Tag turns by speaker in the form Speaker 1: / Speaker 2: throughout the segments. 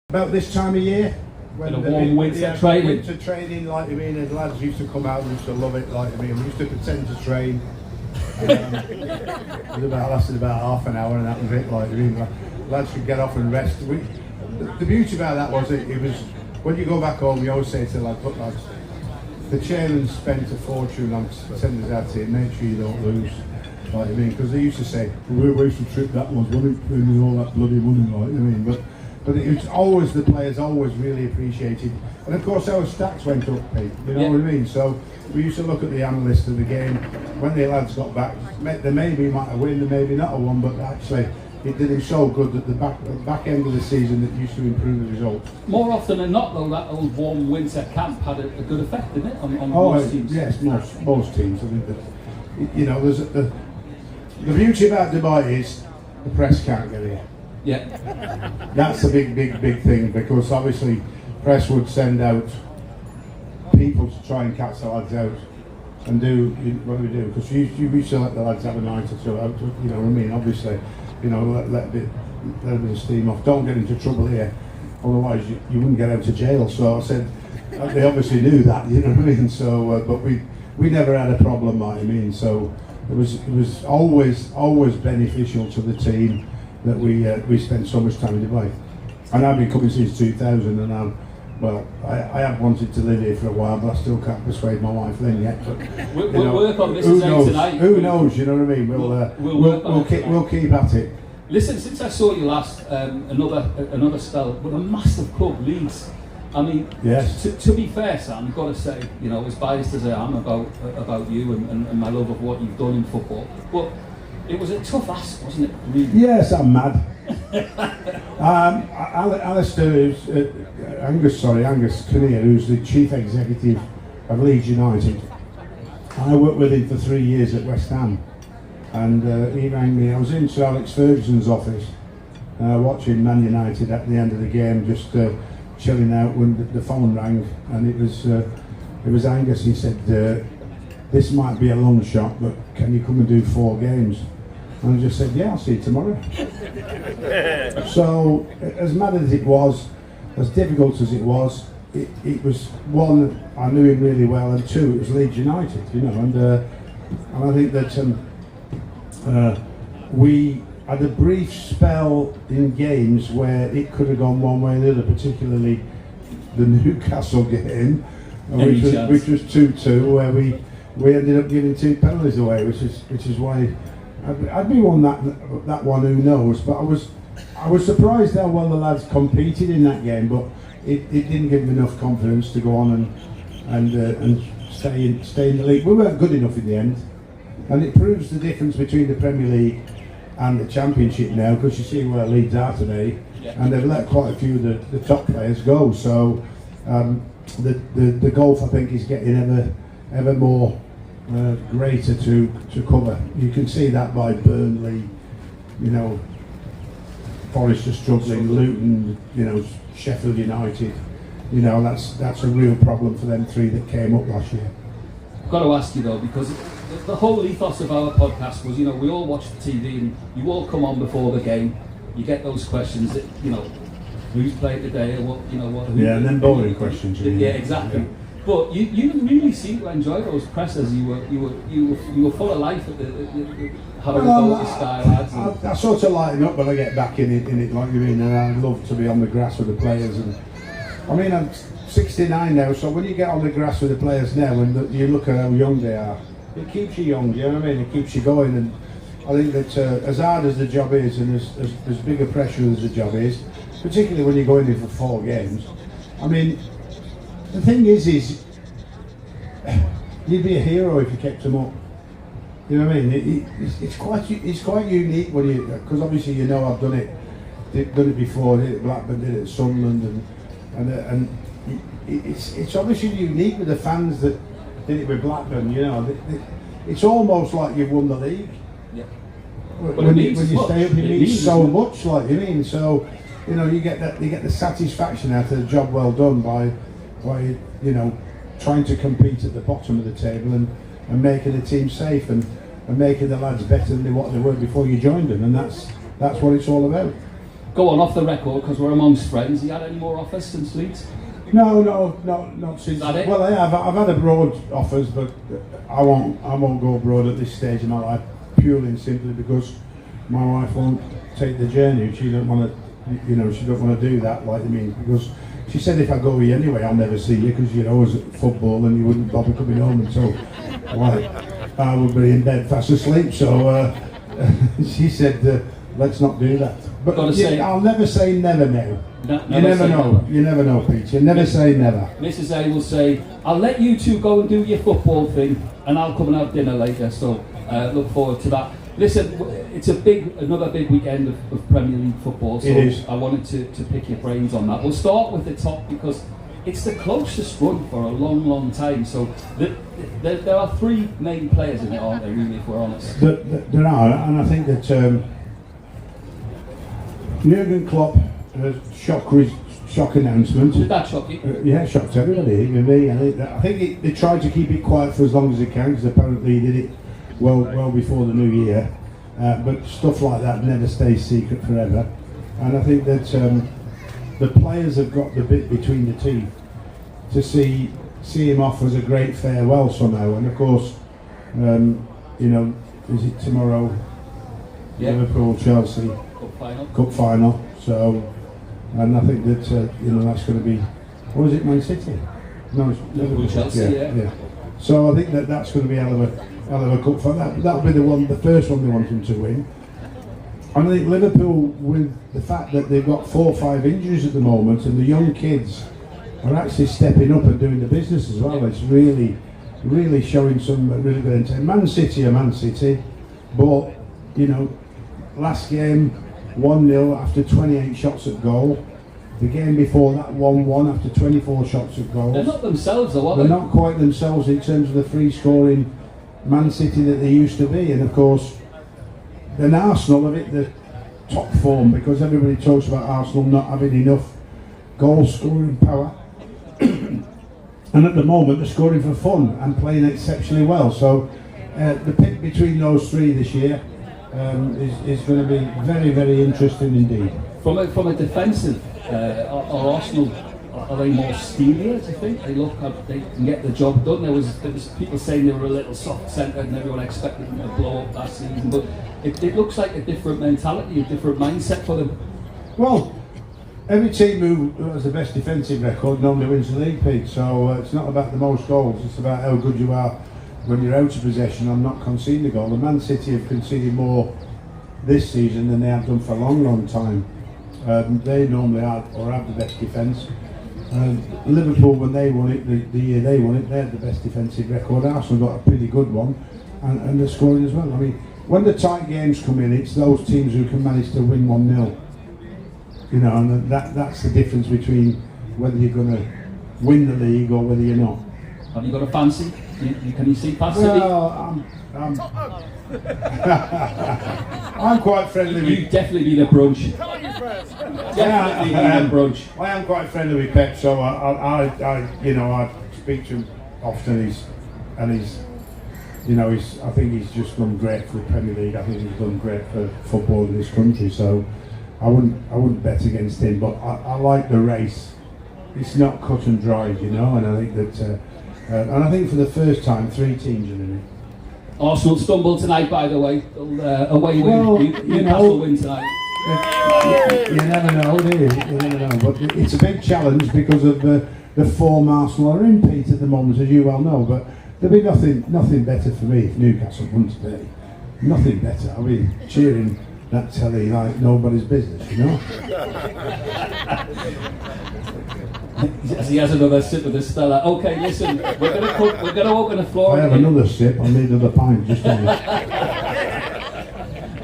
Speaker 1: About this time of year, when
Speaker 2: the warm winter training.
Speaker 1: Winter training, like I mean, the lads used to come out and used to love it. Like I mean, we used to pretend to train. It lasted about half an hour, and that was it. Like I mean, lads could get off and rest. The beauty about that was it was when you go back home, you always say to the lads, "Look, lads, the chairman spent a fortune on sending us out here. Make sure you don't lose." Like I mean, because they used to say, "We're a waste of trip that was, wasn't it? With all that bloody money." Like I mean, but it's always, the players always really appreciated. And of course our stacks went up, Pete, you know what I mean? So we used to look at the analysts of the game. When the lads got back, they maybe might have won, they maybe not have won, but actually it did him so good that the back end of the season it used to improve the results.
Speaker 2: More often than not though, that old warm winter camp had a good effect, didn't it, on most teams?
Speaker 1: Yes, most teams. I think that, you know, there's the beauty about Dubai is the press can't get here.
Speaker 2: Yeah.
Speaker 1: That's a big thing, because obviously press would send out people to try and catch the lads out and do what do we do? Because you used to let the lads have a night or two out, you know what I mean? Obviously, you know, let a bit of steam off. Don't get into trouble here, otherwise you wouldn't get out of jail. So I said, they obviously knew that, you know what I mean? So, but we never had a problem, I mean. So it was always beneficial to the team that we spent so much time in Dubai. And I've been coming since 2000, and I have wanted to live here for a while, but I still can't persuade my wife then yet. But
Speaker 2: we'll work on this tonight.
Speaker 1: Who knows? You know what I mean? We'll keep at it.
Speaker 2: Listen, since I saw you last, another spell with a massive club, Leeds. I mean,
Speaker 1: yes.
Speaker 2: To be fair, Sam, I've got to say, you know, as biased as I am about you and my love of what you've done in football, but it was a tough ask, wasn't it? Really?
Speaker 1: Yes, I'm mad. Alistair, Angus Kinnear, who's the chief executive of Leeds United. I worked with him for 3 years at West Ham, and he rang me. I was in Sir Alex Ferguson's office watching Man United at the end of the game, just chilling out when the phone rang, and it was Angus. He said, "This might be a long shot, but can you come and do 4 games?" And I just said, "Yeah, I'll see you tomorrow." So, as mad as it was, as difficult as it was, it was, one, I knew him really well, and two, it was Leeds United, you know, and I think that we had a brief spell in games where it could have gone one way or the other, particularly the Newcastle game, which was 2-2, where we ended up giving 2 penalties away, which is why I'd be won that one, who knows. But I was surprised how well the lads competed in that game, but it didn't give them enough confidence to go on and stay in the league. We weren't good enough in the end, and it proves the difference between the Premier League and the Championship now, because you see where Leeds are today, and they've let quite a few of the top players go. So the golf, I think, is getting ever more greater to cover. You can see that by Burnley, you know, Forest are struggling, Luton, you know, Sheffield United, you know, that's a real problem for them 3 that came up last year.
Speaker 2: I've got to ask you though, because the whole ethos of our podcast was, you know, we all watch the TV and you all come on before the game, you get those questions that, you know, who's played today, or what, you know, what.
Speaker 1: Yeah, and then boring questions.
Speaker 2: Yeah, exactly. Yeah. But you really seem to enjoy those pressers. You were full of life at having a go at the Sky lads.
Speaker 1: I sort of lighten up when I get back in it, like you mean, and I love to be on the grass with the players. And I mean, I'm 69 now, so when you get on the grass with the players now, and you look at how young they are, it keeps you young. You know what I mean? It keeps you going. And I think that as hard as the job is, and as big a pressure as the job is, particularly when you're going in for 4 games, I mean, the thing is you'd be a hero if you kept them up. You know what I mean? It's quite unique when you, because obviously, you know, I've done it before. Did it at Blackburn, did it at Sunderland, and it's obviously unique with the fans that did it with Blackburn. You know, it's almost like you've won the league.
Speaker 2: Yeah.
Speaker 1: When you stay up, it means so much. Like you mean, so you know, you get the satisfaction out of the job well done by you know, trying to compete at the bottom of the table and making the team safe and making the lads better than what they were before you joined them, and that's what it's all about.
Speaker 2: Go on, off the record, because we're amongst friends. You had any more offers since Leeds?
Speaker 1: No, not since. Well, I have. I've had abroad offers, but I won't go abroad at this stage in my life, purely and simply because my wife won't take the journey. She don't want to, you know, she don't want to do that. Like I mean, because she said if I go here anyway, I'll never see you because you're always at football and you wouldn't bother coming home until like I would be in bed fast asleep. So she said, let's not do that. But I'll never say never now. You never know. You never know, Peter. Never say never.
Speaker 2: Mrs. A will say, I'll let you two go and do your football thing and I'll come and have dinner later, so look forward to that. Listen, it's another big weekend of Premier League football, so
Speaker 1: it is.
Speaker 2: I wanted to pick your brains on that. We'll start with the top because it's the closest run for a long, long time. So there are three main players in it, aren't there, really, if we're honest?
Speaker 1: There are, and I think that Jurgen Klopp shock announcement.
Speaker 2: Did that shock you?
Speaker 1: Yeah, it shocked everybody, even me. And I think they tried to keep it quiet for as long as they can, because apparently he did it well before the new year. But stuff like that never stays secret forever. And I think that the players have got the bit between the teeth to see him off as a great farewell somehow. And of course, you know, is it tomorrow?
Speaker 2: Yeah.
Speaker 1: Liverpool, Chelsea. Cup final. So, and I think that you know, that's going to be. Or is it Man City? No, it's
Speaker 2: Liverpool, Chelsea. Yeah.
Speaker 1: So I think that's going to be a hell of a cup final. That'll be the first one they want him to win. And I think Liverpool, with the fact that they've got 4 or 5 injuries at the moment, and the young kids are actually stepping up and doing the business as well. It's really showing some really good intent. Man City are Man City, but you know, last game 1-0 after 28 shots at goal. The game before that 1-1 after 24 shots at goal.
Speaker 2: They're not themselves though, are they?
Speaker 1: They're not quite themselves in terms of the free scoring Man City that they used to be. And of course, then Arsenal have hit the top form because everybody talks about Arsenal not having enough goal scoring power. And at the moment they're scoring for fun and playing exceptionally well. So the pick between those three this year is going to be very, very interesting indeed.
Speaker 2: From a defensive, are Arsenal, are they more steelier, do you think? They can get the job done. There was people saying they were a little soft-centred and everyone expected them to blow up last season, but it looks like a different mentality, a different mindset for them.
Speaker 1: Well, every team who has the best defensive record normally wins the league, Pete, so it's not about the most goals, it's about how good you are when you're out of possession and not conceding a goal. The Man City have conceded more this season than they have done for a long, long time. They normally are or have the best defence. Liverpool, when they won it, the year they won it, they had the best defensive record. Arsenal got a pretty good one, and they're scoring as well. I mean, when the tight games come in, it's those teams who can manage to win 1-0. You know, and that's the difference between whether you're going to win the league or whether you're not.
Speaker 2: Have you got a fancy? Can you see past
Speaker 1: Well, I'm quite friendly with...
Speaker 2: You'd definitely be the brunch. Definitely be the brunch.
Speaker 1: I am quite friendly with Pep, so I speak to him often. He's, I think he's just done great for the Premier League. I think he's done great for football in this country. So I wouldn't bet against him, but I like the race. It's not cut and dried, you know, and I think that. And I think for the first time, 3 teams are in it.
Speaker 2: Arsenal stumbled tonight, by the way. Away win. Newcastle win tonight.
Speaker 1: You never know, do you? You never know. But it's a big challenge because of the form Arsenal are in, Pete, at the moment, as you well know. But there'll be nothing better for me if Newcastle won today. Nothing better. I'll be cheering that telly like nobody's business, you know?
Speaker 2: As he has another sip of the Stella. Okay, listen, we're going to open the floor.
Speaker 1: I have another sip, I'll need another pint just on it.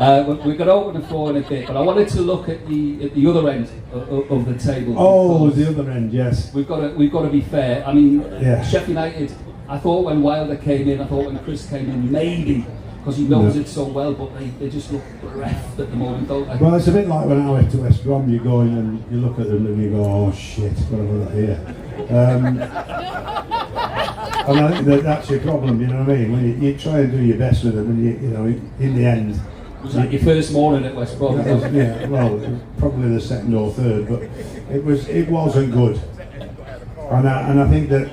Speaker 2: We're going to open the floor in a bit, but I wanted to look at the other end of the table.
Speaker 1: Oh, the other end, yes.
Speaker 2: We've got to be fair. I mean,
Speaker 1: Yeah.
Speaker 2: Sheffield United. I thought when Wilder came in, I thought when Chris came in, maybe because he knows it so well, but they just look bereft at the moment, don't they?
Speaker 1: Well, it's a bit like when I went to West Brom. You go in and you look at them and you go, "Oh shit, what have I got here?" And I think that's your problem. You know what I mean? When you try and do your best with them, and you know, in the end.
Speaker 2: Was that your first morning at West Brom?
Speaker 1: Yeah, well, it was probably the second or third, but it wasn't good. And I think that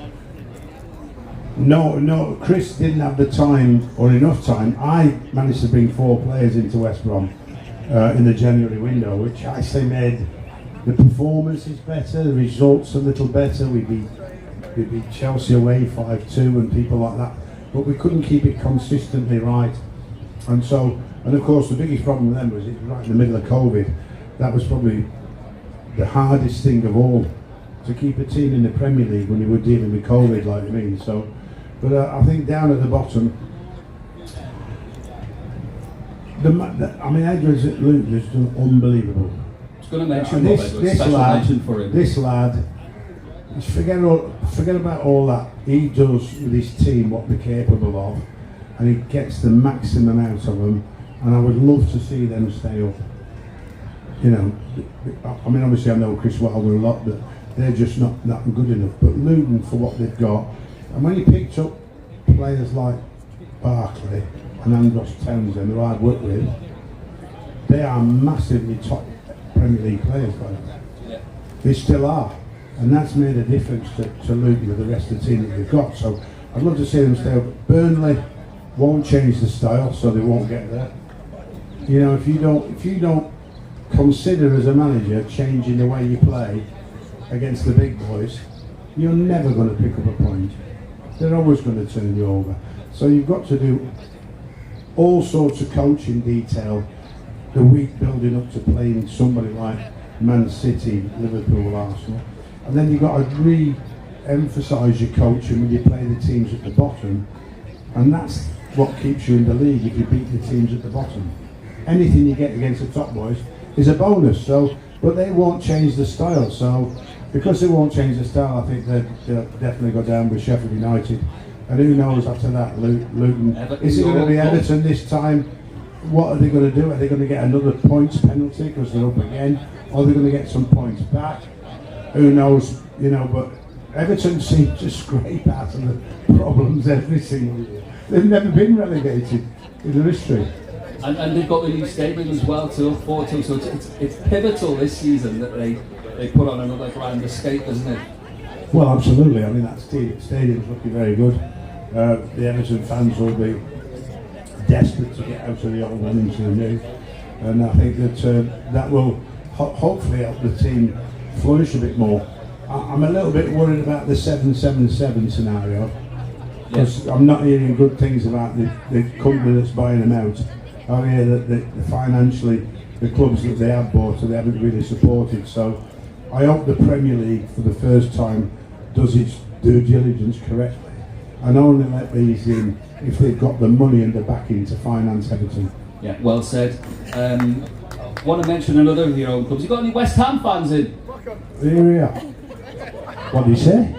Speaker 1: no, Chris didn't have the time or enough time. I managed to bring 4 players into West Brom in the January window, which I say made the performances better, the results a little better. We beat Chelsea away 5-2 and people like that, but we couldn't keep it consistently right. And of course the biggest problem then was it was right in the middle of COVID. That was probably the hardest thing of all, to keep a team in the Premier League when you were dealing with COVID, like I mean. So, but I think down at the bottom, Edwards at Luton has done unbelievable.
Speaker 2: I was going to mention
Speaker 1: This lad, forget about all that. He does with his team what they're capable of, and he gets the maximum out of them. And I would love to see them stay up. You know, I mean, obviously I know Chris Wilder a lot, but they're just not good enough. But Luton, for what they've got, and when he picked up players like Barkley and Andros Townsend, who I'd worked with, they are massively top Premier League players, by the way. Yeah. They still are, and that's made a difference to Luton with the rest of the team that they've got. So I'd love to see them stay up. Burnley won't change the style, so they won't get there. You know, if you don't consider as a manager changing the way you play against the big boys, you're never going to pick up a point. They're always going to turn you over. So you've got to do all sorts of coaching detail the week building up to playing somebody like Man City, Liverpool, Arsenal, and then you've got to re-emphasise your coaching when you play the teams at the bottom, and that's what keeps you in the league if you beat the teams at the bottom. Anything you get against the top boys is a bonus. So, but they won't change the style. So, because they won't change the style, I think they'll definitely go down with Sheffield United. And who knows after that, Luton. Is it going to be Everton this time? What are they going to do? Are they going to get another points penalty because they're up again? Or are they going to get some points back? Who knows? You know, but Everton seem to scrape out of the problems every single year. They've never been relegated in their history.
Speaker 2: And they've got the new stadium as well to look forward to, so it's pivotal this season that they put on another grand escape, isn't it?
Speaker 1: Well, absolutely. I mean, that stadium's looking very good. The Everton fans will be desperate to get out of the old one into the new, and I think that that will hopefully help the team flourish a bit more. I'm a little bit worried about the 7-7-7 scenario, because I'm not hearing good things about the company that's buying them out. I hear that financially the clubs that they have bought, so they haven't really supported. So I hope the Premier League for the first time does its due diligence correctly and only let these in if they've got the money and the backing to finance Everton.
Speaker 2: Yeah, well said. Want to mention another of your own clubs. You got any West Ham fans in?
Speaker 1: Here. What do you say?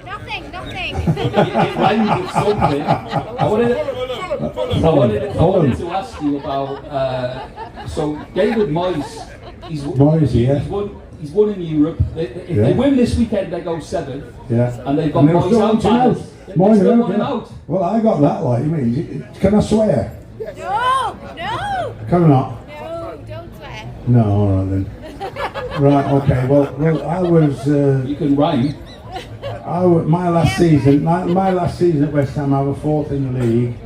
Speaker 3: Nothing.
Speaker 2: It rhymed with something. I wanted to ask you about. So David Moyes, he's won in Europe. If they win this weekend, they go 7th.
Speaker 1: Yeah.
Speaker 2: And they've got Moyes out. They're still wanting out.
Speaker 1: Well, I got that. Like, you mean? Can I swear?
Speaker 3: No.
Speaker 1: Can I not?
Speaker 3: No, don't swear.
Speaker 1: No, all right then. Right. Okay. Well, I was.
Speaker 2: You can rhyme.
Speaker 1: My last season at West Ham, I was 4th in the league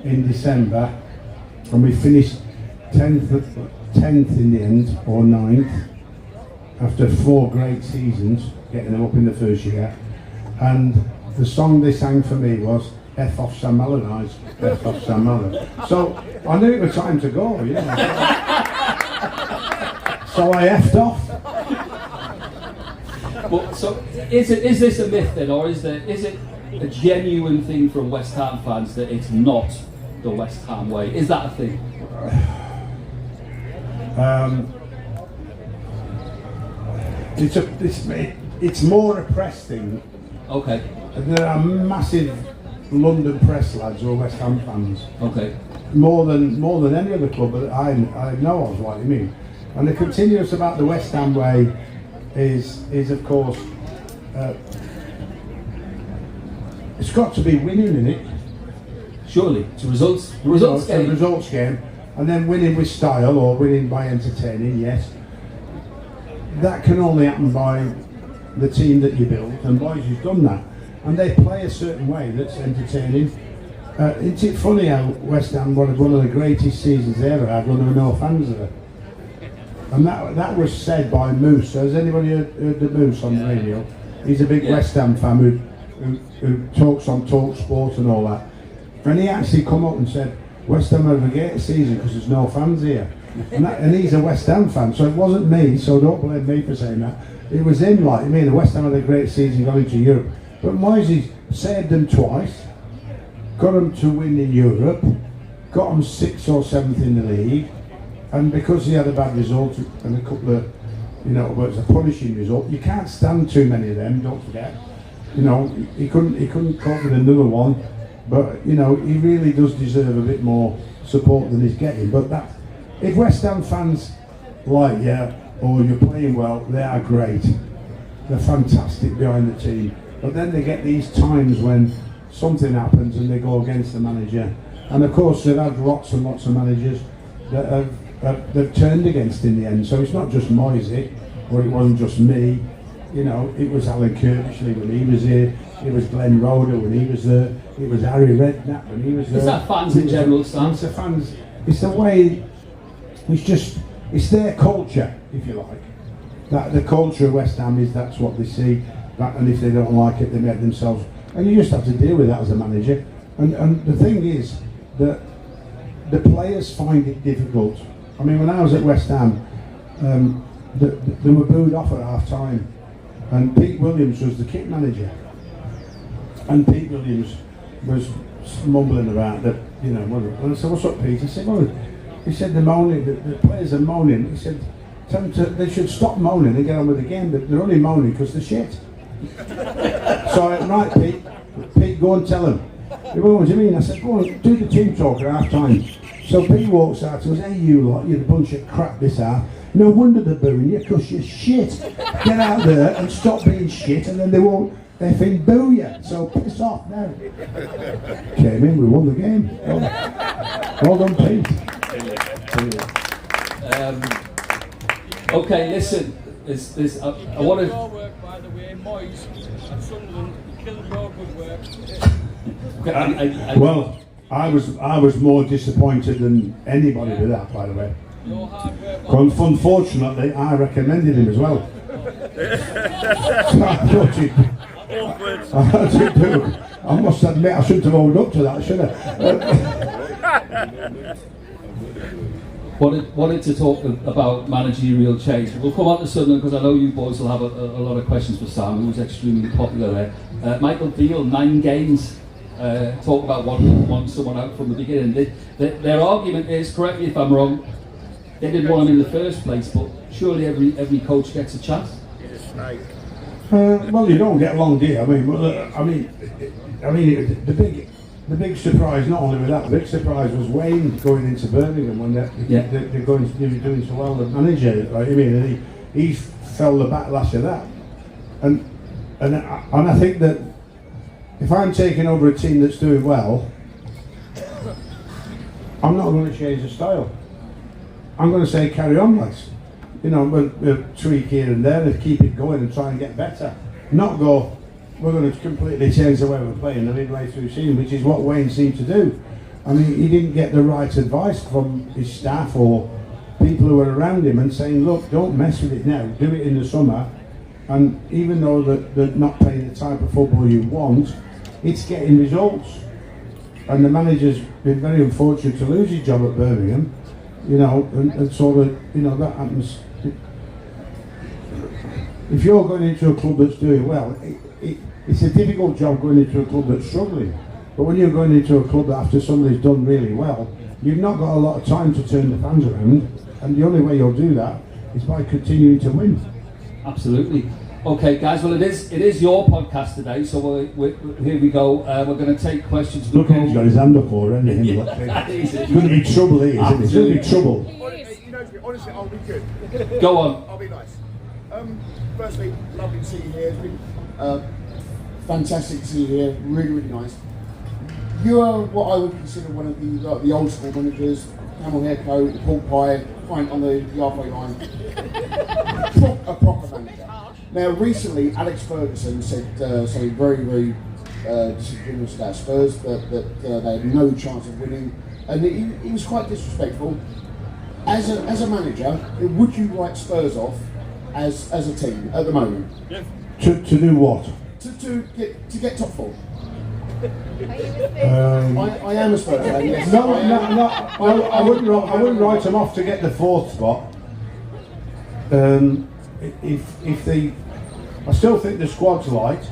Speaker 1: in December, and we finished 10th in the end, or 9th, after 4 great seasons, getting them up in the first year. And the song they sang for me was F off Sam Allardyce, F off Sam Allardyce. So I knew it was time to go, you know. So I F'd off.
Speaker 2: But so is this a myth then, or is it a genuine thing from West Ham fans that it's not the West Ham way? Is that a thing?
Speaker 1: It's more a press thing.
Speaker 2: Okay.
Speaker 1: There are massive London press lads who are West Ham fans.
Speaker 2: Okay.
Speaker 1: More than any other club that I know of, what you mean. And the continuous about the West Ham way is of course it's got to be winning in it.
Speaker 2: Surely, it's a results game.
Speaker 1: It's a results game, and then winning with style or winning by entertaining. Yes, that can only happen by the team that you build, and Moyes has done that, and they play a certain way that's entertaining. Isn't it funny how West Ham wanted one of the greatest seasons they ever had when there were no fans there? And that was said by Moose. Has anybody heard the Moose on the radio? He's a big West Ham fan who talks on Talk Sport and all that. And he actually come up and said, West Ham had a great season because there's no fans here. And he's a West Ham fan, so it wasn't me, so don't blame me for saying that. It was him, like, I mean, the West Ham had a great season going into Europe. But Moyes saved them twice, got them to win in Europe, got them 6th or 7th in the league, and because he had a bad result and a couple of, but it was a punishing result, you can't stand too many of them, don't forget. He couldn't cope with another one, but he really does deserve a bit more support than he's getting. But that, if West Ham fans like you or you're playing well, they are great. They're fantastic behind the team. But then they get these times when something happens and they go against the manager. And of course they've had lots and lots of managers that they've turned against in the end. So it's not just Moyes, or it wasn't just me. It was Alan Kirkchley when he was here. It was Glenn Roeder when he was there. It was Harry Redknapp when he was there.
Speaker 2: Is that fans in general, Sam?
Speaker 1: It's the fans. It's the way. It's their culture, if you like. That the culture of West Ham is that's what they see. And if they don't like it, they make themselves. And you just have to deal with that as a manager. And the thing is that the players find it difficult. I mean, when I was at West Ham, they were booed off at half time. And Pete Williams was the kit manager. And Pete Williams was mumbling about that, and I said, what's up, Pete? He said, well, he said they're moaning, the players are moaning. He said, tell them they should stop moaning and get on with the game, but they're only moaning because they're shit. So I went, right, Pete, go and tell them. He went, what do you mean? I said, go on, do the team talk at half time. So Pete walks out and goes, hey you lot, you're a bunch of crap this half. No wonder they're booing you, because you're shit. Get out there and stop being shit, and then they won't effing boo you. So piss off now. Came in, we won the game. Well done, Pete.
Speaker 2: Okay, listen. I want to.
Speaker 4: Work, by the way, Moyes and Sunderland killed your good work.
Speaker 2: Okay,
Speaker 1: well, I was more disappointed than anybody with that, by the way.
Speaker 4: Your hard work.
Speaker 1: Unfortunately, I recommended him as well. I must admit, I shouldn't have owned up to that, should I?
Speaker 2: Wanted to talk about managerial change. We'll come on to Sunderland because I know you boys will have a lot of questions for Sam, who's extremely popular there. Michael Deal, 9 games. Talk about wanting someone out from the beginning. Their argument is, correct me if I'm wrong, they didn't want him in the first place, but surely every coach gets a chance.
Speaker 1: Well, you don't get long, do you? I mean, the big surprise, not only with that, the big surprise was Wayne going into Birmingham when they're doing so well. The manager, right? I mean, he felt the backlash of that, and I think that if I'm taking over a team that's doing well, I'm not going to change the style. I'm going to say carry on, lads. We'll tweak here and there and keep it going and try and get better. Not go, we're going to completely change the way we're playing the midway through the season, which is what Wayne seemed to do. I mean, he didn't get the right advice from his staff or people who were around him and saying, look, don't mess with it now, do it in the summer. And even though they're not playing the type of football you want, it's getting results. And the manager's been very unfortunate to lose his job at Birmingham, and so that happens. If you're going into a club that's doing well, it's a difficult job going into a club that's struggling. But when you're going into a club that after somebody's done really well, you've not got a lot of time to turn the fans around. and the only way you'll do that is by continuing to win.
Speaker 2: Absolutely. Okay, guys. Well, it is your podcast today, so here we go. We're going to take questions.
Speaker 1: Look, he's got his hand up already. It's going to be trouble here, isn't it? It's going to be trouble.
Speaker 5: Honestly, I'll be good.
Speaker 2: Go on.
Speaker 5: I'll be nice. Firstly, lovely to see you here. It's been fantastic to see you here. Really, really nice. You are what I would consider one of the old school managers. Camel haircoat, the pork pie, pint on the halfway line. A proper manager. Now, recently, Alex Ferguson said something very, very disingenuous about Spurs, that they had no chance of winning, and he was quite disrespectful. As a manager, would you write Spurs off as a team at the moment?
Speaker 4: Yeah.
Speaker 1: To do what?
Speaker 5: To get top four.
Speaker 1: I
Speaker 5: am a Spurs fan. Yes.
Speaker 1: No, I wouldn't write them off to get the fourth spot. If they, I still think the squad's light.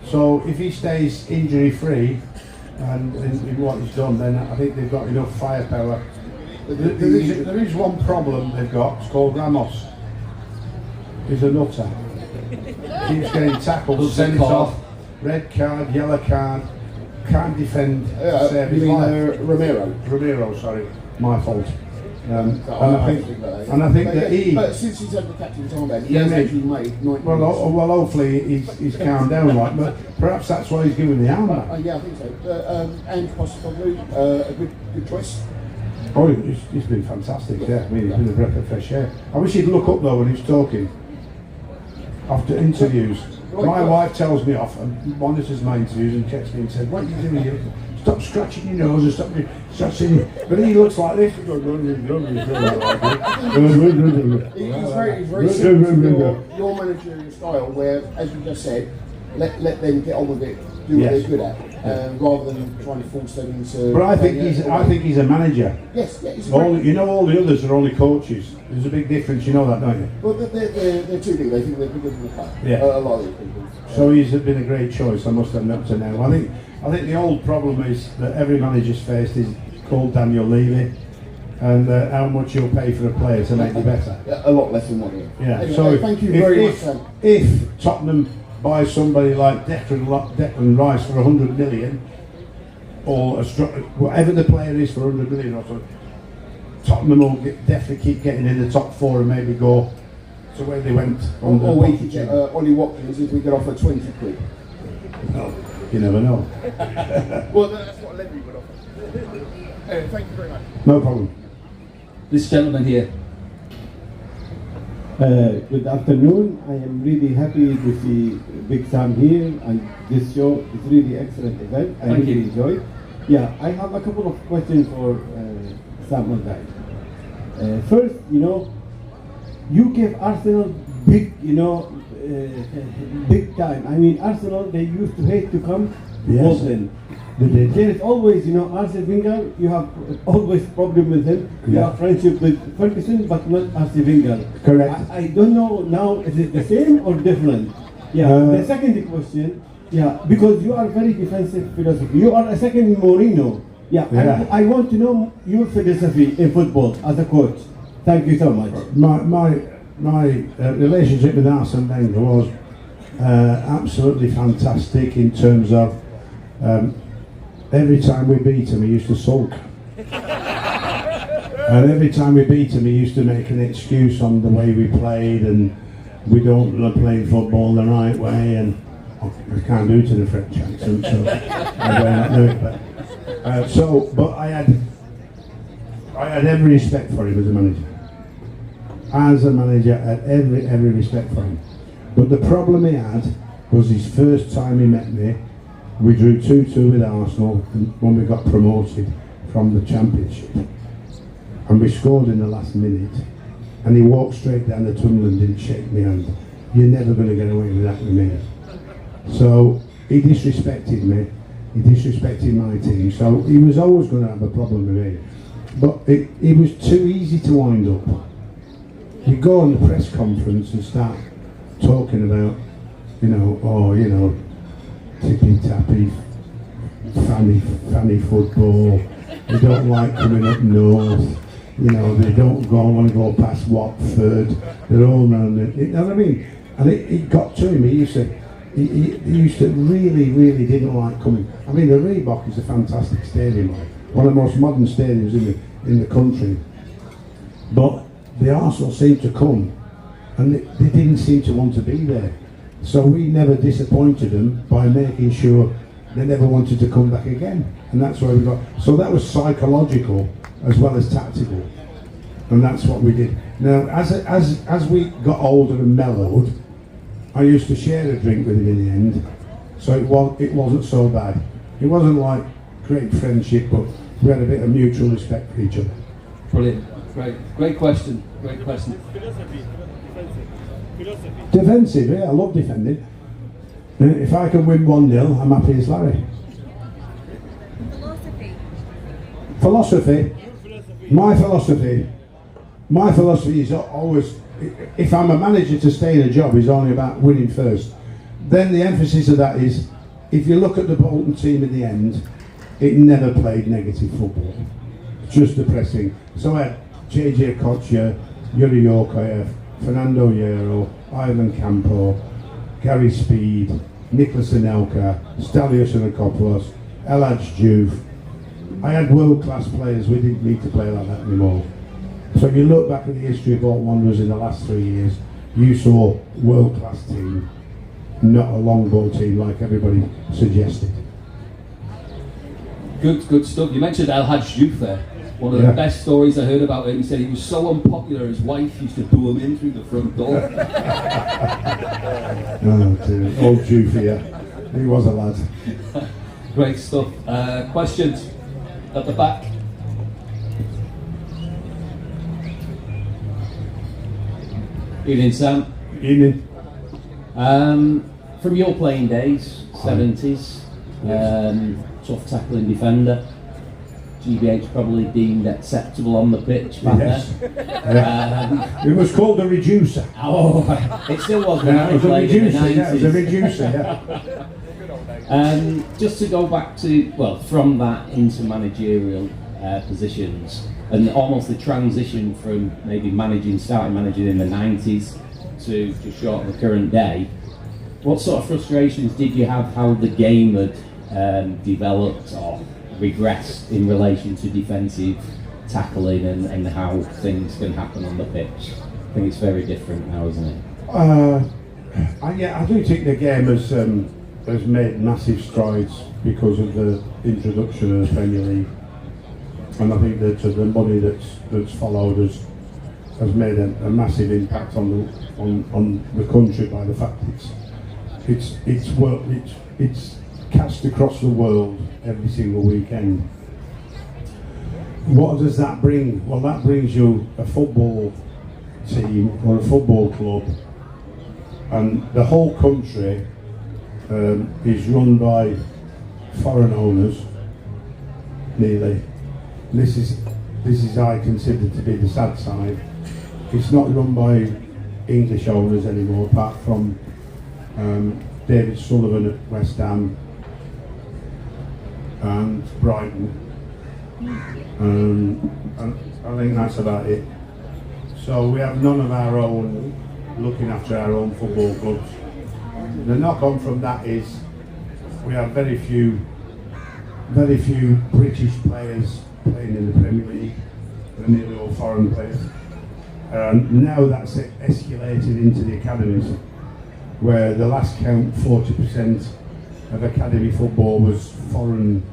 Speaker 1: So if he stays injury free and in what he's done, then I think they've got enough firepower. There is one problem they've got. It's called Ramos. He's a nutter. Keeps getting tackled, sent off, red card, yellow card. Can't defend. Save his life. Romero, sorry, my fault. And I think that he.
Speaker 5: But since he's had the captain's armband, he has actually made 90
Speaker 1: well, hopefully he's calmed down, right? But perhaps that's why he's given the armband.
Speaker 5: Yeah, I think so. And possibly a good choice.
Speaker 1: Oh, he's been fantastic. Yeah, I mean, he's been a breath of fresh air. I wish he'd look up though when he's talking after interviews. My wife tells me off and monitors my interviews and texts me and says, "What are you doing? You stop scratching your nose and stop scratching." But he looks like this. He's
Speaker 5: very simple to your managerial style, where, as you just said, let them get on with it, do what they're good at, rather than trying to force them into.
Speaker 1: But I think he's a manager.
Speaker 5: Yes, yeah, he's
Speaker 1: all the others are only coaches. There's a big difference, you know that, don't you?
Speaker 5: Well, they're too big. They think they're bigger than the club.
Speaker 1: Yeah.
Speaker 5: A lot of these people.
Speaker 1: So he's been a great choice, I must admit to now. I think the old problem is that every manager's faced is called Daniel Levy, and how much you'll pay for a player to make you better.
Speaker 5: Yeah, a lot less than what you.
Speaker 1: Yeah.
Speaker 5: Anyway,
Speaker 1: So
Speaker 5: thank you very much.
Speaker 1: If Tottenham buy somebody like Declan Rice for 100 million, or whatever the player is for 100 million or something, Tottenham will definitely keep getting in the top four and maybe go to where they went.
Speaker 5: Or we could get Ollie Watkins if we could offer 20 quid.
Speaker 1: No, you never know.
Speaker 5: Well, that's what Levy would offer. Thank you very much.
Speaker 1: No problem.
Speaker 2: This gentleman here.
Speaker 6: Good afternoon. I am really happy to see Big Sam here, and this show is really excellent event. I really enjoy it. Yeah, I have a couple of questions for Sam Allardyce. First, you gave Arsenal big, big time. I mean, Arsenal, they used to hate to come to Bolton. There is always, Arsene Wenger, you have always problem with him. You have friendship with Ferguson, but not Arsene Wenger.
Speaker 1: Correct.
Speaker 6: I don't know now, is it the same or different? Yeah, the second question, because you are very defensive philosophy. You are a second Mourinho. Yeah. I want to know your philosophy in football as a coach. Thank you so much.
Speaker 1: My relationship with Arsene Wenger was absolutely fantastic in terms of every time we beat him, he used to sulk. And every time we beat him, he used to make an excuse on the way we played, and we don't play football the right way, and I can't do it in a French accent, so I will not do it. But I had every respect for him as a manager. As a manager, I had every respect for him. But the problem he had was his first time he met me. We drew 2-2 with Arsenal when we got promoted from the Championship, and we scored in the last minute, and he walked straight down the tunnel and didn't shake my hand. You're never going to get away with that with me. So he disrespected me, he disrespected my team, so he was always going to have a problem with me. But it was too easy to wind up. You go on the press conference and start talking about, tippy-tappy, fanny football, we don't like coming up north, You know, they don't want to go past Watford. They're all around it. You know what I mean? And it got to him. He used to really didn't like coming. I mean, the Reebok is a fantastic stadium, one of the most modern stadiums in the country. But the Arsenal seemed to come, and they didn't seem to want to be there. So we never disappointed them by making sure they never wanted to come back again. And that's where we got. So that was psychological as well as tactical, and that's what we did. Now, as we got older and mellowed, I used to share a drink with him in the end, so it wasn't so bad. It wasn't like great friendship, but we had a bit of mutual respect for each other.
Speaker 2: Brilliant. Great question.
Speaker 4: Philosophy.
Speaker 1: Defensive, yeah, I love defending. If I can win 1-0, I'm happy as Larry. Philosophy. My philosophy is always, if I'm a manager to stay in a job, is only about winning first. Then the emphasis of that is, if you look at the Bolton team in the end, it never played negative football. Just depressing. So I had JJ Kocher, Yuri Yokoyev, Fernando Hierro, Ivan Campo, Gary Speed, Nicholas Anelka, Stelios Anakopoulos, Elhadj Diouf. I had world-class players. We didn't need to play like that anymore. So if you look back at the history of Bolton Wanderers in the last 3 years, you saw world-class team, not a long ball team like everybody suggested.
Speaker 2: Good stuff. You mentioned Elhadj Diouf there. One of the best stories I heard about him, he said he was so unpopular, his wife used to boo him in through the front door.
Speaker 1: Oh dear, old Diouf here. He was a lad.
Speaker 2: Great stuff. Questions at the back? Evening, Sam.
Speaker 1: Evening.
Speaker 7: From your playing days, 70s, tough tackling defender, GBH probably deemed acceptable on the pitch back
Speaker 1: then. It was called the reducer.
Speaker 7: Oh, it still was when I played in the 90s.
Speaker 1: It was a reducer,
Speaker 7: Just to go back to, well, from that into managerial positions, and almost the transition from maybe starting managing in the 90s to just short of the current day, what sort of frustrations did you have how the game had developed or regressed in relation to defensive tackling and how things can happen on the pitch? I think it's very different now, isn't it?
Speaker 1: I do think the game has made massive strides because of the introduction of the Premier League, and I think that the money that's followed has made a massive impact on the country by the fact it's cast across the world every single weekend. What does that bring? Well, that brings you a football team or a football club, and the whole country is run by foreign owners, nearly. This is I consider to be the sad side. It's not run by English owners anymore, apart from David Sullivan at West Ham and Brighton, and I think that's about it. So we have none of our own looking after our own football clubs. The knock-on from that is we have very few British players playing in the Premier League. They're nearly all foreign players. Now that's escalated into the academies, where the last count 40% of academy football was foreign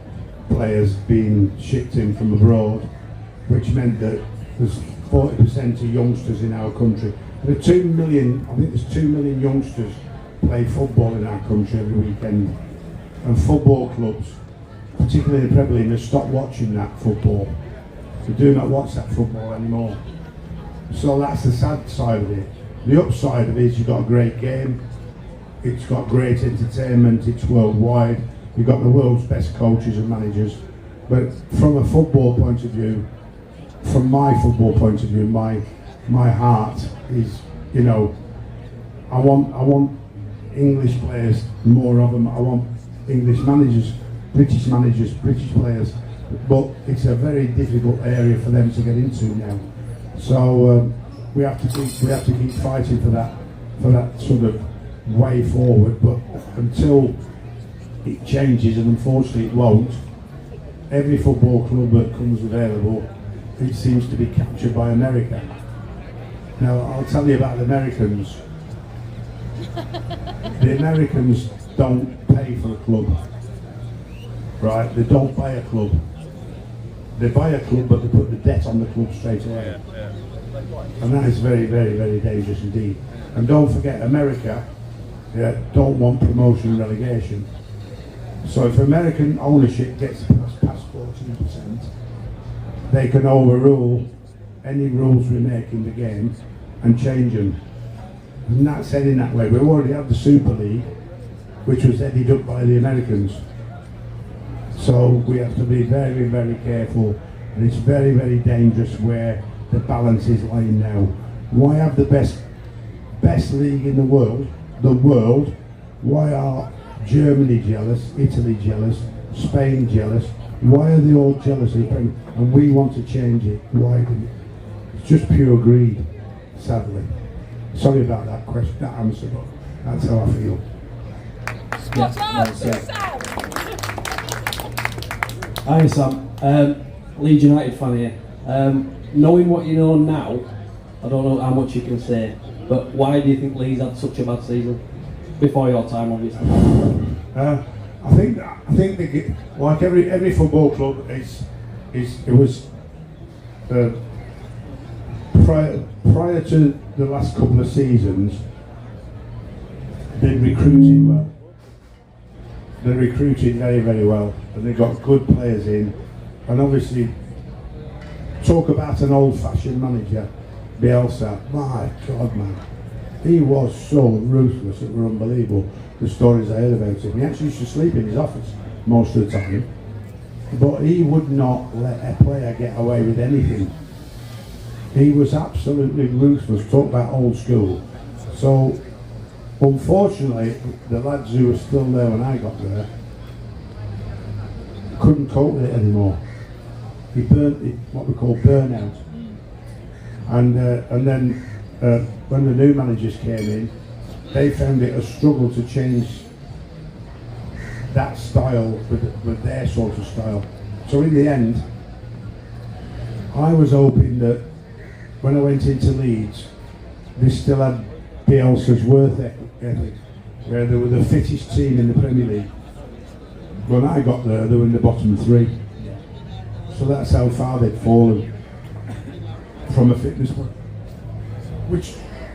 Speaker 1: players being shipped in from abroad, which meant that there's 40% of youngsters in our country. There are 2 million, I think there's 2 million youngsters play football in our country every weekend, and football clubs, particularly the Premier League, have stopped watching that football. They do not watch that football anymore. So that's the sad side of it. The upside of it is you've got a great game, it's got great entertainment, it's worldwide, you've got the world's best coaches and managers. But from a football point of view, from my football point of view, my heart is, you know, I want English players, more of them. I want English managers, British players but it's a very difficult area for them to get into now. So we have to keep fighting for that sort of way forward. But until it changes, and unfortunately it won't, every football club that comes available, it seems to be captured by America. Now I'll tell you about the Americans. The Americans don't pay for a club, right? They don't buy a club. They buy a club, but they put the debt on the club straight away. And that is very, very, very dangerous indeed. And don't forget, America don't want promotion and relegation. So if American ownership gets past 14%, they can overrule any rules we make in the game and change them. And that's heading that way. We've already had the Super League, which was headed up by the Americans. So we have to be very, very careful, and it's very, very dangerous where the balance is lying now. Why have the best league in the world? Why are Germany jealous, Italy jealous, Spain jealous? Why are they all jealous of the Premier? And we want to change it. Why? It's just pure greed, sadly. Sorry about that question, that answer, but that's how I feel.
Speaker 8: Hi Sam, Leeds United fan here. Knowing what you know now, I don't know how much you can say, but why do you think Leeds had such a bad season? Before your time, obviously.
Speaker 1: I think they, like every football club, it was prior to the last couple of seasons, they recruited well. They recruited very, very well, and they got good players in. And obviously, talk about an old-fashioned manager, Bielsa. My God, man, he was so ruthless; it were unbelievable. The stories I heard about him. He actually used to sleep in his office most of the time, but he would not let a player get away with anything. He was absolutely ruthless. Talk about old school. So, unfortunately, the lads who were still there when I got there couldn't cope with it anymore. He burnt it, what we call burnout. And then when the new managers came in, they found it a struggle to change that style with their sort of style. So in the end, I was hoping that when I went into Leeds, they still had Bielsa's worth ethic, where they were the fittest team in the Premier League. When I got there, they were in the bottom three. So that's how far they'd fallen from a fitness point, which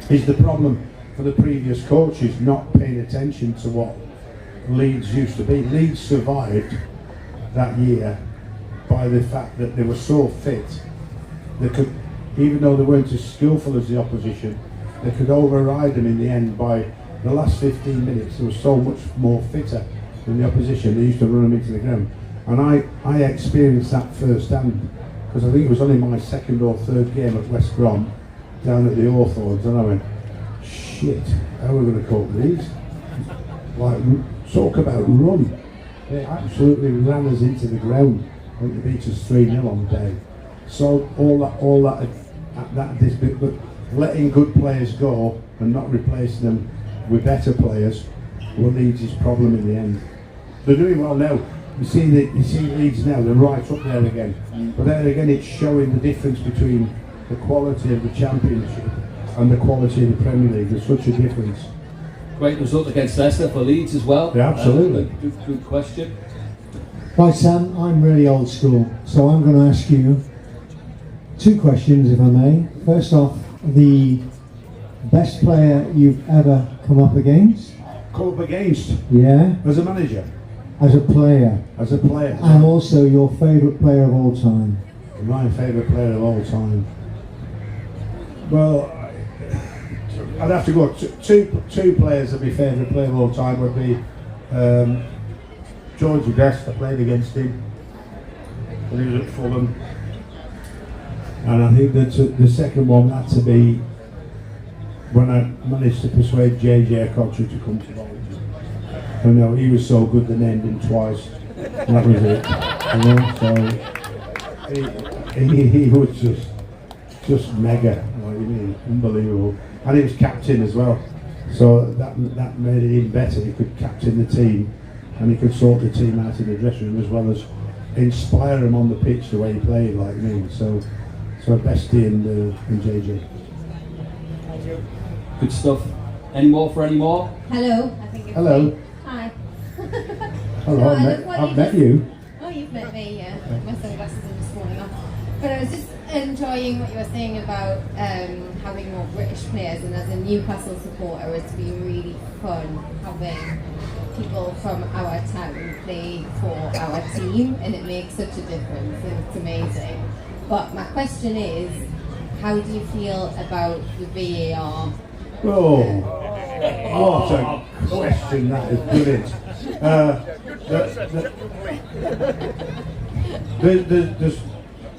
Speaker 1: is the problem for the previous coaches, not paying attention to what Leeds used to be. Leeds survived that year by the fact that they were so fit, they could, even though they weren't as skillful as the opposition, they could override them in the end. By the last 15 minutes, they were so much more fitter than the opposition. They used to run them into the ground. And I experienced that firsthand, because I think it was only my second or third game at West Brom, down at the Hawthorns, and I went, shit, how are we going to cope with these? Like, talk about run. They absolutely ran us into the ground. I think they beat us 3-0 on the day. So all that this bit, but letting good players go and not replacing them with better players will Leeds' problem in the end. They're doing well now. You see Leeds now, they're right up there again. But then again, it's showing the difference between the quality of the Championship and the quality of the Premier League. There's such a difference.
Speaker 2: Great result against Leicester for Leeds as well.
Speaker 1: Yeah, absolutely.
Speaker 2: Good question.
Speaker 9: Right, Sam, I'm really old school, so I'm going to ask you two questions, if I may. First off, the best player you've ever come up against?
Speaker 1: Come up against?
Speaker 9: Yeah.
Speaker 1: As a manager?
Speaker 9: As a player.
Speaker 1: As a player.
Speaker 9: And also your favourite player of all time?
Speaker 1: My favourite player of all time? Well, I'd have to go. Two players that my favourite player of all time would be George Guest. I played against him when he was at Fulham. And I think that the second one had to be when I managed to persuade JJ Cotter to come to Bolton. I know he was so good they named him twice. And that was it. You know, so he was just mega, what you mean, unbelievable. And he was captain as well, so that made it even better. He could captain the team, and he could sort the team out in the dressing room as well as inspire them on the pitch the way he played, like me. So Bestie and JJ.
Speaker 2: Good stuff. Any more for any more?
Speaker 10: Hello. I think it's
Speaker 1: Hello.
Speaker 10: me. Hi.
Speaker 1: Hello,
Speaker 10: No,
Speaker 1: I've met you.
Speaker 10: Oh, you've met me, yeah. My sunglasses in this morning. But I was just enjoying what you were saying about having more British players, and as a Newcastle supporter, it's been really fun having people from our town play for our team, and it makes such a difference, and it's amazing. But my question is, how do you feel about the VAR?
Speaker 1: Oh, what a question, that is brilliant.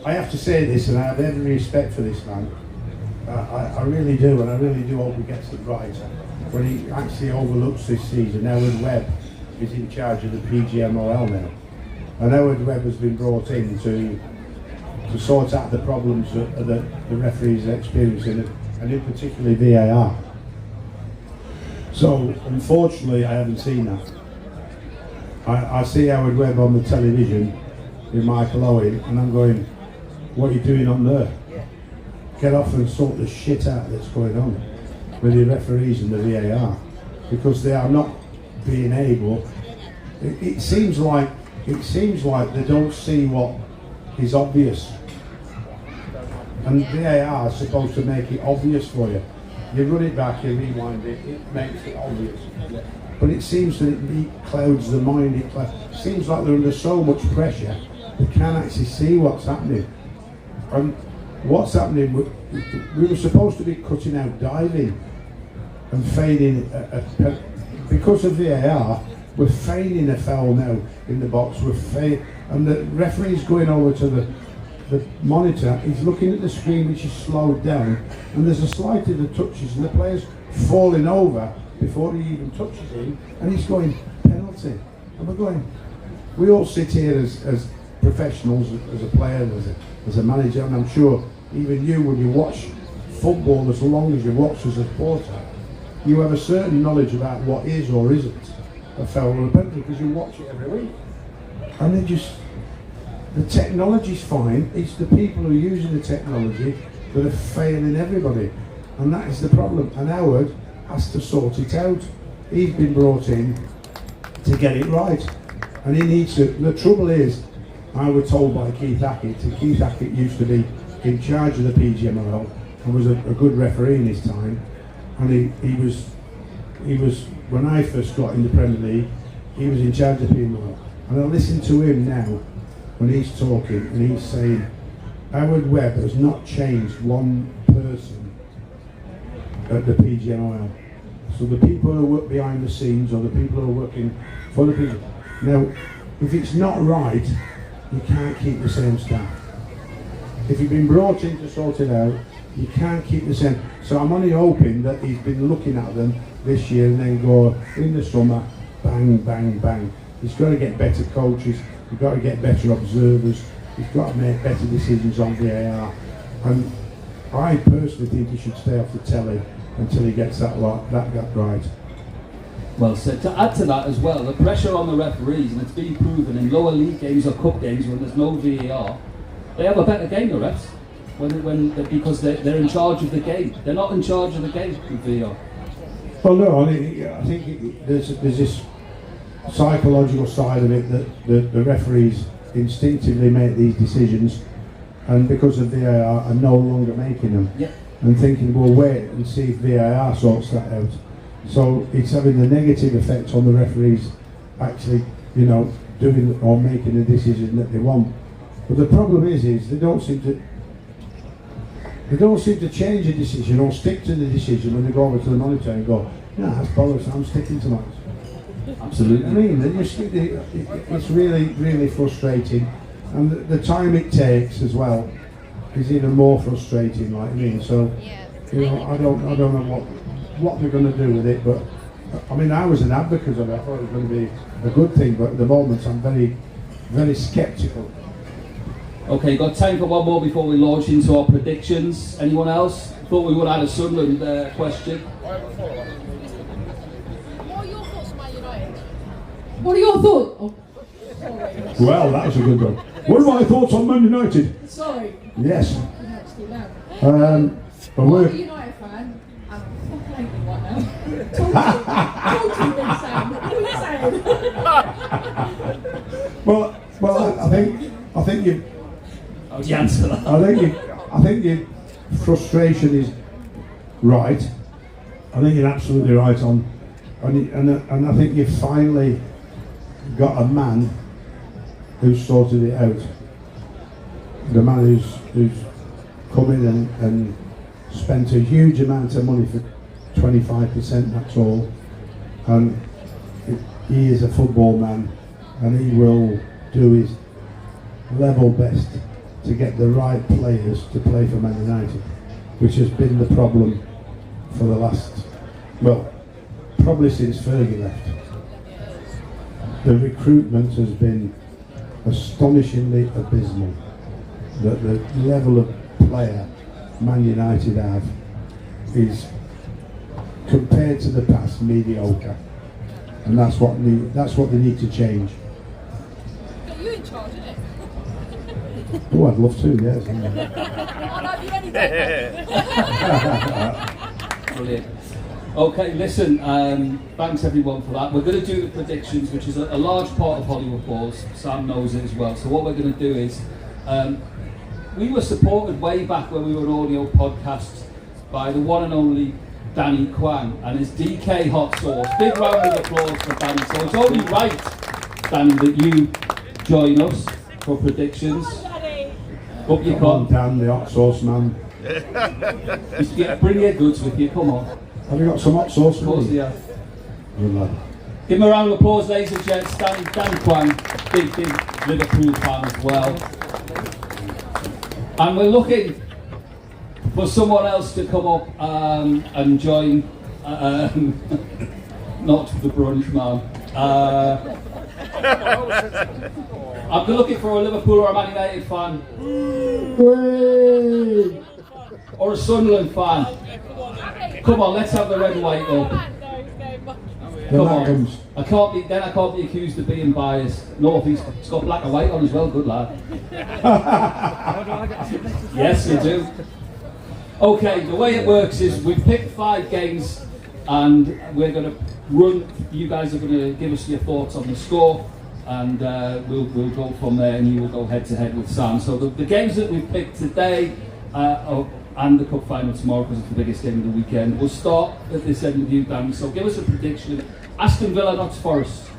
Speaker 1: I have to say this, and I have every respect for this man. I really do, and I really do hope he gets it right. When he actually overlooks this season, Howard Webb is in charge of the PGMOL now. And Howard Webb has been brought in to sort out the problems that the referees are experiencing, and in particular VAR. So, unfortunately, I haven't seen that. I see Howard Webb on the television with Michael Owen, and I'm going, what are you doing on there? Get off and sort the shit out that's going on with the referees and the VAR, because they are not being able. It seems like they don't see what is obvious, and VAR is supposed to make it obvious for you. You run it back, you rewind it, it makes it obvious. But it seems that it clouds the mind. It seems like they're under so much pressure they can't actually see what's happening. And what's happening, we were supposed to be cutting out diving and feigning because of VAR, we're feigning a foul now in the box. And the referee's going over to the monitor. He's looking at the screen, which is slowed down, and there's a slight of the touches, and the player's falling over before he even touches him, and he's going penalty. And we're going. We all sit here as professionals, as a player, as a manager, and I'm sure even you, when you watch football as long as you watch as a supporter, you have a certain knowledge about what is or isn't a foul or a penalty because you watch it every week. And the technology's fine, it's the people who are using the technology that are failing everybody. And that is the problem. And Howard has to sort it out. He's been brought in to get it right. And he needs to. The trouble is, I was told by Keith Hackett, and Keith Hackett used to be in charge of the PGMOL and was a good referee in his time. And he was when I first got in the Premier League, he was in charge of the PGMOL. And I listen to him now when he's talking, and he's saying Howard Webb has not changed one person at the PGMOL. So the people who work behind the scenes, or the people who are working for the people. Now, if it's not right, you can't keep the same staff. If you've been brought in to sort it out, you can't keep the same. So I'm only hoping that he's been looking at them this year and then go in the summer, bang, bang, bang. He's got to get better coaches, he's got to get better observers, he's got to make better decisions on VAR. And I personally think he should stay off the telly until he gets that right.
Speaker 2: Well, so to add to that as well, the pressure on the referees, and it's been proven in lower league games or cup games when there's no VAR, they have a better game, the refs, because they're in charge of the game. They're not in charge of the game with VAR.
Speaker 1: Well, no, I think there's this psychological side of it that the referees instinctively make these decisions, and because of VAR are no longer making them.
Speaker 2: Yep.
Speaker 1: And thinking, well, wait and see if VAR sorts that out. So it's having a negative effect on the referees actually, doing or making the decision that they want. But the problem is they don't seem to change a decision or stick to the decision when they go over to the monitor and go, no, that's bollocks, I'm sticking to mine.
Speaker 2: Absolutely.
Speaker 1: I mean, it's really, really frustrating, and the time it takes as well is even more frustrating. Like I mean, so I don't know what they're going to do with it, but I mean, I was an advocate of it. I thought it was going to be a good thing, but at the moment I'm very, very sceptical.
Speaker 2: Okay, got time for one more before we launch into our predictions. Anyone else? Thought we would add a Sunderland question.
Speaker 4: I have a follow-up.
Speaker 3: What are your thoughts on Man United?
Speaker 11: What are your thoughts? Oh, sorry.
Speaker 1: Well, that was a good one. What are my thoughts on Man United?
Speaker 11: Sorry.
Speaker 1: Yes.
Speaker 11: I'm actually loud.
Speaker 1: But
Speaker 11: I'm a
Speaker 1: we're,
Speaker 11: United fan. I'm fucking angry right now. Talk to me, Big Sam. What are you saying?
Speaker 1: well, I think you.
Speaker 2: How would you answer that?
Speaker 1: I think your frustration is right. I think you're absolutely right on, and I think you've finally got a man who's sorted it out. The man who's come in and spent a huge amount of money for 25%. That's all, and he is a football man, and he will do his level best to get the right players to play for Man United, which has been the problem for the last, well, probably since Fergie left. The recruitment has been astonishingly abysmal. That the level of player Man United have is, compared to the past, mediocre, and that's what they need to change.
Speaker 3: Are you in charge, isn't it?
Speaker 1: Oh, I'd love to, yes.
Speaker 3: I'll have you any day.
Speaker 2: Brilliant. Okay, listen, thanks everyone for that. We're going to do the predictions, which is a large part of Hollywood Balls. Sam knows it as well. So what we're going to do is, we were supported way back when we were an audio podcast by the one and only Danny Kwang and his DK hot sauce. Big round of applause for Danny. So it's only right, Danny, that you join us for predictions. Up you
Speaker 1: Come on,
Speaker 2: come.
Speaker 1: Dan, the hot sauce man.
Speaker 2: Bring your goods with you, come on.
Speaker 1: Have you got some hot sauce
Speaker 2: Of
Speaker 1: for
Speaker 2: course,
Speaker 1: me?
Speaker 2: yeah.
Speaker 1: Good lad.
Speaker 2: Give him a round of applause, ladies and gents. Danny Kwang, big Liverpool fan as well. And we're looking for someone else to come up and join, not the brunch man. I'm looking for a Liverpool or a Man United fan. Or a Sunderland fan. Come on, let's have the red and white up. Come on. I can't be accused of being biased. No, if it's got black and white on as well, good lad. Yes, you do. Okay, the way it works is we pick 5 games and we're going to run, you guys are going to give us your thoughts on the score, and we'll go from there, and you will go head to head with Sam. So the games that we've picked today and the cup final tomorrow, because it's the biggest game of the weekend. We'll start at this end with you, Dan. So give us a prediction. Aston Villa, Notts Forest.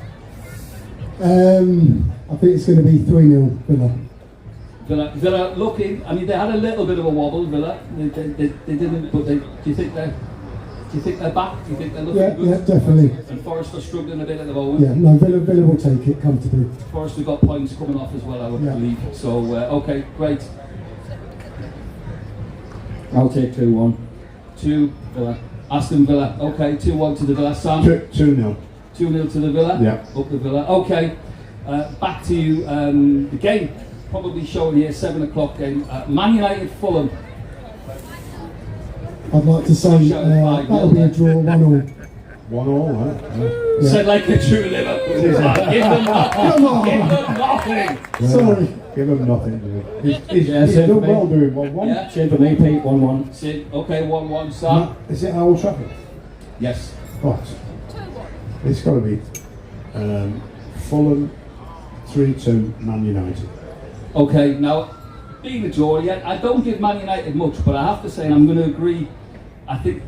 Speaker 9: I think it's going to be 3-0 Villa.
Speaker 2: Villa looking. I mean, they had a little bit of a wobble. Villa. They didn't. But do you think they're back? Do you think they're looking good?
Speaker 9: Yeah, definitely.
Speaker 2: And Forest are struggling a bit at the moment.
Speaker 9: Yeah, no, Villa will take it comfortably.
Speaker 2: Forest have got points coming off as well, I would believe. So okay, great.
Speaker 7: I'll take 2-1.
Speaker 2: 2 Villa. Aston Villa. Okay, 2-1 to the Villa. Sam.
Speaker 1: 2-0.
Speaker 2: 2-0 to the Villa.
Speaker 1: Yeah.
Speaker 2: Up the Villa. Okay. Back to you. The game probably showing here 7 o'clock game. Man United Fulham.
Speaker 9: I'd like to say that'll be a draw, 1-1.
Speaker 1: 1-1, huh?
Speaker 2: Yeah. Said like a true Liverpool fan. Give them nothing. Give them nothing.
Speaker 9: Sorry.
Speaker 1: Give him nothing. He's done well doing 1-1.
Speaker 2: Yeah.
Speaker 7: Same for me, Pete, 1-1.
Speaker 2: Sid, okay, 1-1. Sam.
Speaker 1: Is it at Old Trafford?
Speaker 2: Yes.
Speaker 1: What? It's got to be Fulham 3-2 Man United.
Speaker 2: Okay, now being a Geordie, I don't give Man United much, but I have to say, and I'm going to agree. I think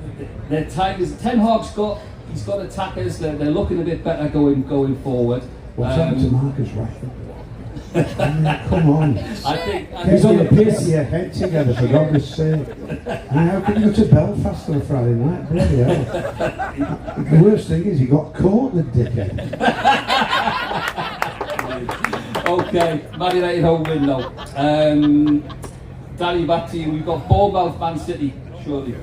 Speaker 2: their time is Ten Hag's got. He's got attackers. They're looking a bit better going forward.
Speaker 1: What's happened to Marcus Rashford? Come on.
Speaker 2: I think
Speaker 1: He's on the piss. Get your head together, for God's sake. How can you go to Belfast on a Friday night? Bloody hell. The worst thing is he got caught, the dickhead.
Speaker 2: Okay, Man United home win though. Danny, back to you. We've got Bournemouth, Man City, surely.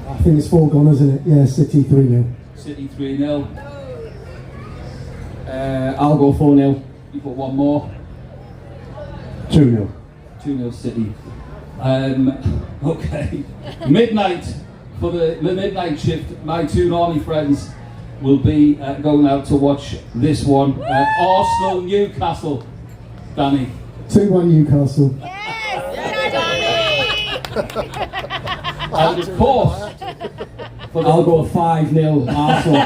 Speaker 9: I think it's foregone, isn't it? Yeah, City 3-0.
Speaker 2: City 3-0.
Speaker 7: I'll go 4-0.
Speaker 2: You put one more.
Speaker 1: 2-0.
Speaker 2: 2-0 City. Okay. Midnight for the midnight shift. My two Army friends will be going out to watch this one. Arsenal Newcastle. Danny.
Speaker 9: 2-1 Newcastle.
Speaker 2: And of course,
Speaker 8: I'll go 5-0 Arsenal.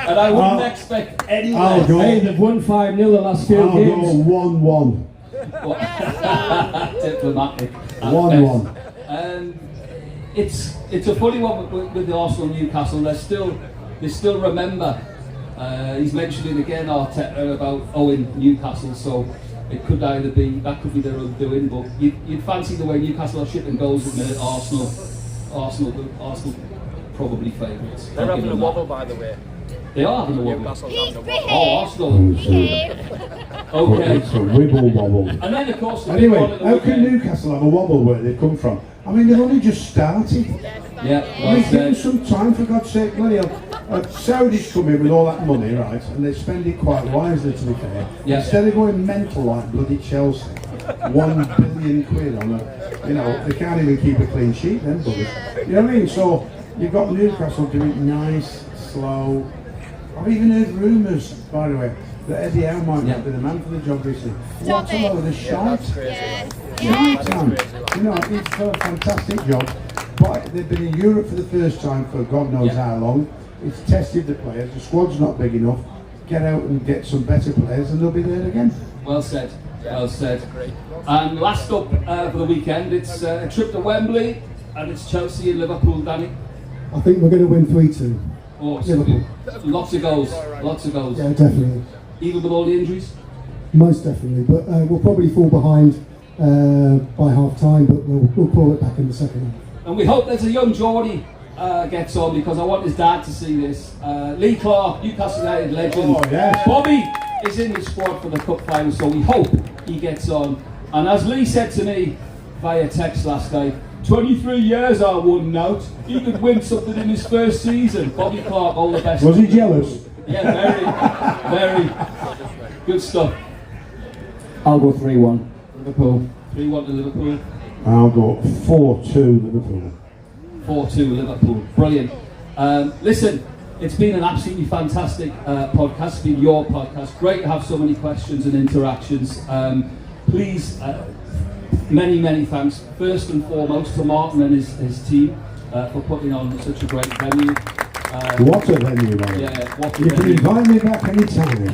Speaker 2: And I wouldn't expect any less.
Speaker 8: Hey, they've won 5-0 the last few
Speaker 1: I'll
Speaker 8: games.
Speaker 1: go 1-1.
Speaker 2: Diplomatic.
Speaker 1: 1-1.
Speaker 2: It's a funny one with the Arsenal Newcastle. They still remember. He's mentioned it again, Arteta, about owing Newcastle. So it could either be that could be their own doing, but you'd fancy the way Newcastle are shipping goals at the minute. Arsenal probably favourites.
Speaker 4: They're having a wobble, by the way.
Speaker 2: They are having a wobble.
Speaker 4: Newcastle's having a wobble.
Speaker 2: Oh, Arsenal. Okay.
Speaker 1: It's a wibble wobble.
Speaker 2: And then of course. The
Speaker 1: Anyway,
Speaker 2: big one at the
Speaker 1: how can
Speaker 2: weekend-
Speaker 1: Newcastle have a wobble where they've come from? I mean, they've only just started.
Speaker 2: Yeah.
Speaker 1: I mean, give them some time, for God's sake. Bloody hell. Saudis come in with all that money, right, and they spend it quite wisely, to be fair.
Speaker 2: Yeah.
Speaker 1: Instead of going mental like bloody Chelsea, 1 billion quid on a, you know, they can't even keep a clean sheet then, brothers. You know what I mean? So you've got Newcastle doing it nice, slow. I've even heard rumours, by the way, that Eddie Howe might not be the man for the job recently. What a load of shite. Shite, man. You know, he's done a fantastic job. But they've been in Europe for the first time for God knows how long. It's tested the players. The squad's not big enough. Get out and get some better players, and they'll be there again.
Speaker 2: Well said. Well said. And last up for the weekend, it's a trip to Wembley, and it's Chelsea and Liverpool. Danny.
Speaker 9: I think we're going to win 3-2.
Speaker 2: Oh,
Speaker 9: Liverpool.
Speaker 2: lots of goals. Lots of goals.
Speaker 9: Yeah, definitely.
Speaker 2: Even with all the injuries.
Speaker 9: Most definitely. But we'll probably fall behind by half time, but we'll call it back in the second half.
Speaker 2: And we hope there's a young Geordie gets on, because I want his dad to see this. Lee Clark, Newcastle United legend.
Speaker 1: Oh, yes.
Speaker 2: Bobby is in the squad for the cup final, so we hope he gets on. And as Lee said to me via text last night, 23 years I won out. He could win something in his first season. Bobby Clark, all the best.
Speaker 1: Was he jealous?
Speaker 2: Yeah, very good stuff.
Speaker 8: I'll go 3-1 Liverpool.
Speaker 2: 3-1 to Liverpool.
Speaker 1: I'll go 4-2 Liverpool.
Speaker 2: 4-2 Liverpool. Brilliant. Listen, it's been an absolutely fantastic podcast. It's been your podcast. Great to have so many questions and interactions. Please, many thanks. First and foremost to Martin and his team for putting on such a great venue.
Speaker 1: What a venue, man.
Speaker 2: Yeah, what a
Speaker 1: You can
Speaker 2: venue.
Speaker 1: invite me back anytime.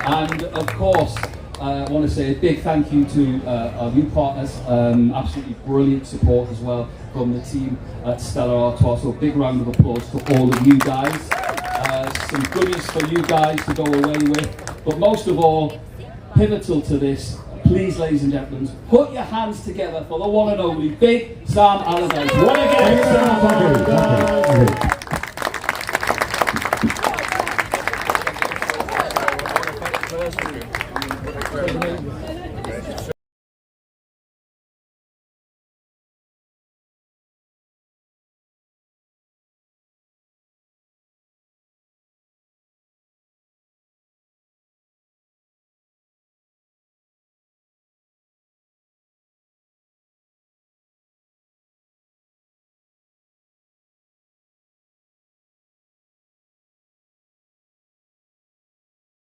Speaker 2: And of course, I want to say a big thank you to our new partners. Absolutely brilliant support as well from the team at Stella Artois. So a big round of applause to all of you guys. Some goodies for you guys to go away with. But most of all, pivotal to this, please, ladies and gentlemen, put your hands together for the one and only Big Sam Allardyce. What again?
Speaker 1: Thank you.